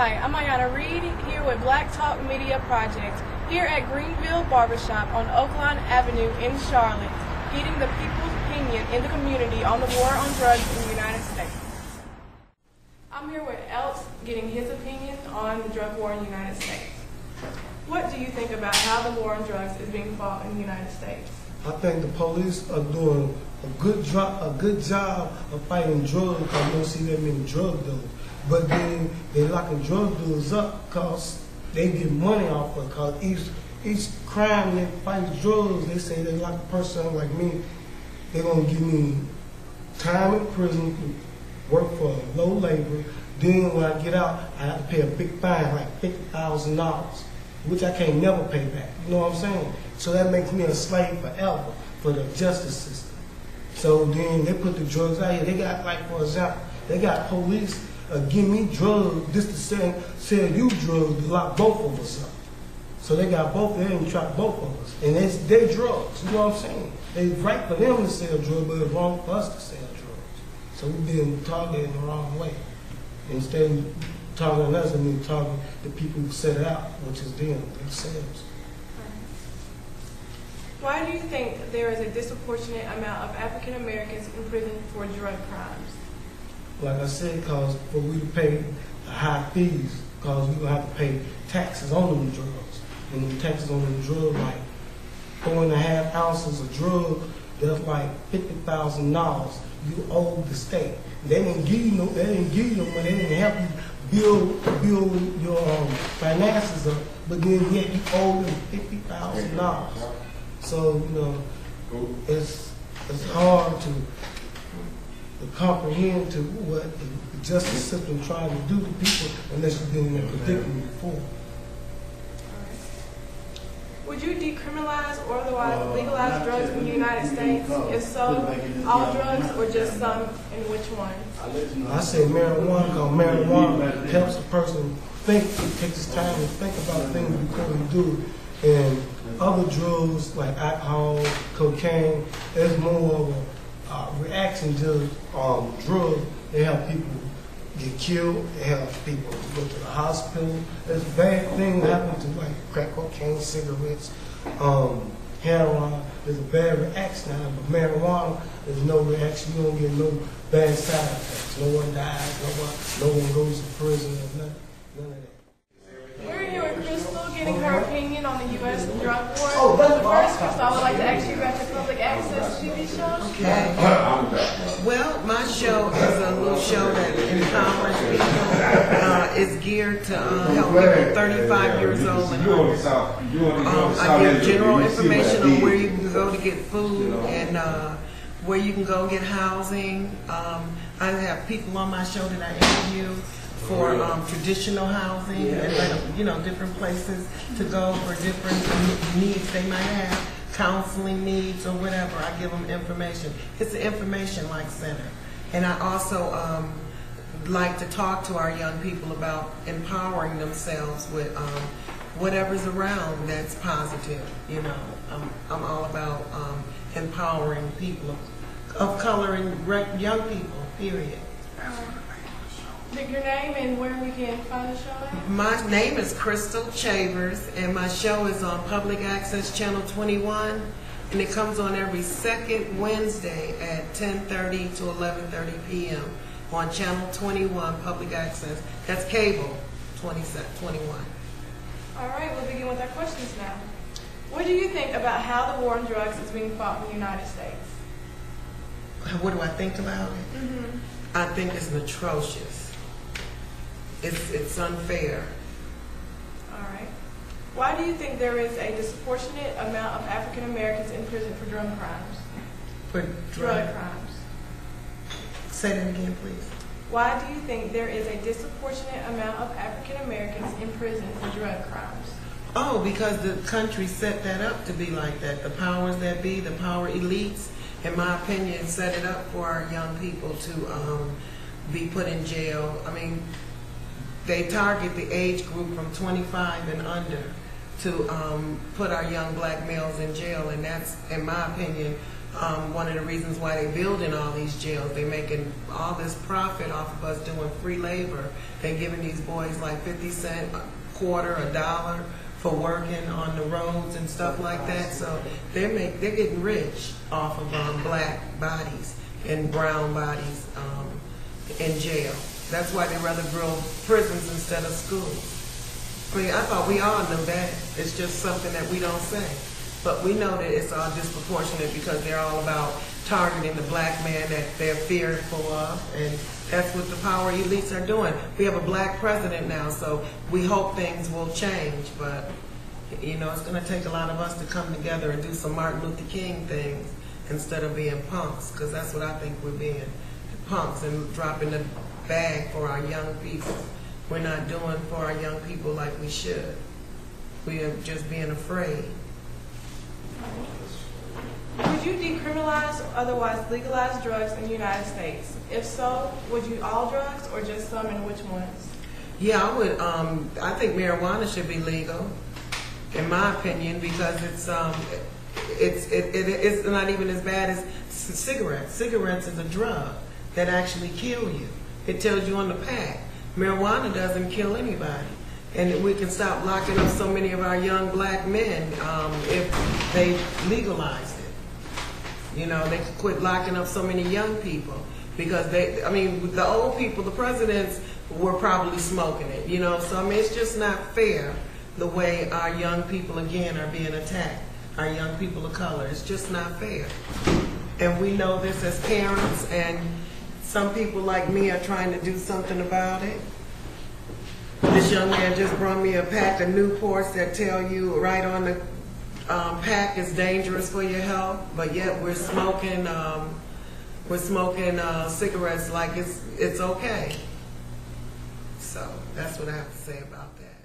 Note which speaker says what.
Speaker 1: Hi, I'm Ayana Reed, here with Black Talk Media Project, here at Greenville Barbershop on Oakland Avenue in Charlotte, getting the people's opinion in the community on the war on drugs in the United States. I'm here with Elts, getting his opinion on the drug war in the United States. What do you think about how the war on drugs is being fought in the United States?
Speaker 2: I think the police are doing a good job of fighting drugs because you don't see that many drug dealers. But then they locking drug dealers up because they get money off of it. Because each crime they fight drugs, they say they lock a person up like me, they're going to give me time in prison, work for low labor. Then when I get out, I have to pay a big fine, like $50,000, which I can't never pay back. You know what I'm saying? So that makes me a slave forever for the justice system. So then they put the drugs out here. They got, like, for example, they got police give me drugs just to sell you drugs to lock both of us up. So they got both of them and trap both of us. And it's their drugs, you know what I'm saying? It's right for them to sell drugs, but it's wrong for us to sell drugs. So we're being targeted in the wrong way. Instead of targeting us, and then targeting the people who set it out, which is them themselves.
Speaker 1: Why do you think there is a disproportionate amount of African Americans in prison for drug crimes?
Speaker 2: Like I said, because for we to pay high fees, because we're going to have to pay taxes on them drugs. And the taxes on them drugs, like 4.5 ounces of drug, that's like $50,000 you owe the state. They didn't give you no money, they didn't help you build your finances up, but then yet you owe them $50,000. So, you know, it's hard to comprehend to what the justice system trying to do to people unless you've been in a predicament before.
Speaker 1: Would you decriminalize or otherwise legalize drugs in the United States? If so, all drugs or just some, and which one?
Speaker 2: I say marijuana because marijuana helps the person think, it takes his time to think about things before he do it. And other drugs like alcohol, cocaine, there's more of a reaction to drugs. They help people get killed. They help people go to the hospital. There's bad things happen to like crack cocaine, cigarettes, heroin. There's a bad reaction out of it. But marijuana, there's no reaction. You don't get no bad side effects. No one dies. No one goes to prison. None of that.
Speaker 1: We're here with Crystal getting her opinion on the U.S. drug war. But first, Crystal, I would like to ask you about your public access TV show.
Speaker 3: Okay. Well, my show is a little show that empowers people. It's geared to help people 35 years old and under. I give general information on where you can go to get food and where you can go get housing. I have people on my show that I interview for traditional housing and different places to go for different needs they might have, counseling needs or whatever. I give them information. It's an information-like center. And I also like to talk to our young people about empowering themselves with whatever's around that's positive. You know, I'm all about empowering people of color and young people, period.
Speaker 1: Your name and where we can find the show at?
Speaker 3: My name is Crystal Chavers, and my show is on Public Access Channel 21, and it comes on every second Wednesday at 10:30 to 11:30 p.m. on Channel 21, Public Access. That's cable 21.
Speaker 1: All right, we'll begin with our questions now. What do you think about how the war on drugs is being fought in the United States?
Speaker 3: What do I think about it?
Speaker 1: Mm-hmm.
Speaker 3: I think it's atrocious. It's unfair.
Speaker 1: All right. Why do you think there is a disproportionate amount of African Americans in prison for drug crimes?
Speaker 3: For
Speaker 1: drug crimes.
Speaker 3: Say that again, please.
Speaker 1: Why do you think there is a disproportionate amount of African Americans in prison for drug crimes?
Speaker 3: Oh, because the country set that up to be like that. The powers that be, the power elites, in my opinion, set it up for our young people to be put in jail. I mean, they target the age group from 25 and under to put our young black males in jail, and that's, in my opinion, one of the reasons why they're building all these jails. They're making all this profit off of us doing free labor. They're giving these boys like 50 cents, a quarter, $1 for working on the roads and stuff like that. So they're getting rich off of black bodies and brown bodies in jail. That's why they rather build prisons instead of schools. I mean, I thought we all knew that. It's just something that we don't say. But we know that it's all disproportionate because they're all about targeting the black man that they're fearful of, and that's what the power elites are doing. We have a black president now, so we hope things will change, but you know, it's going to take a lot of us to come together and do some Martin Luther King things instead of being punks, because that's what I think we're being, punks, and dropping the bag for our young people. We're not doing for our young people like we should. We are just being afraid.
Speaker 1: Would you decriminalize or otherwise legalize drugs in the United States? If so, would you all drugs or just some, and which ones?
Speaker 3: Yeah, I would. I think marijuana should be legal, in my opinion, because it's not even as bad as cigarettes. Cigarettes is a drug that actually kill you. It tells you on the pack. Marijuana doesn't kill anybody. And we can stop locking up so many of our young black men if they legalized it. You know, they could quit locking up so many young people because the old people, the presidents were probably smoking it, you know. So, I mean, it's just not fair the way our young people, again, are being attacked. Our young people of color. It's just not fair. And we know this as parents, and some people like me are trying to do something about it. This young man just brought me a pack of Newports that tell you right on the pack is dangerous for your health, but yet we're smoking cigarettes like it's okay. So that's what I have to say about that.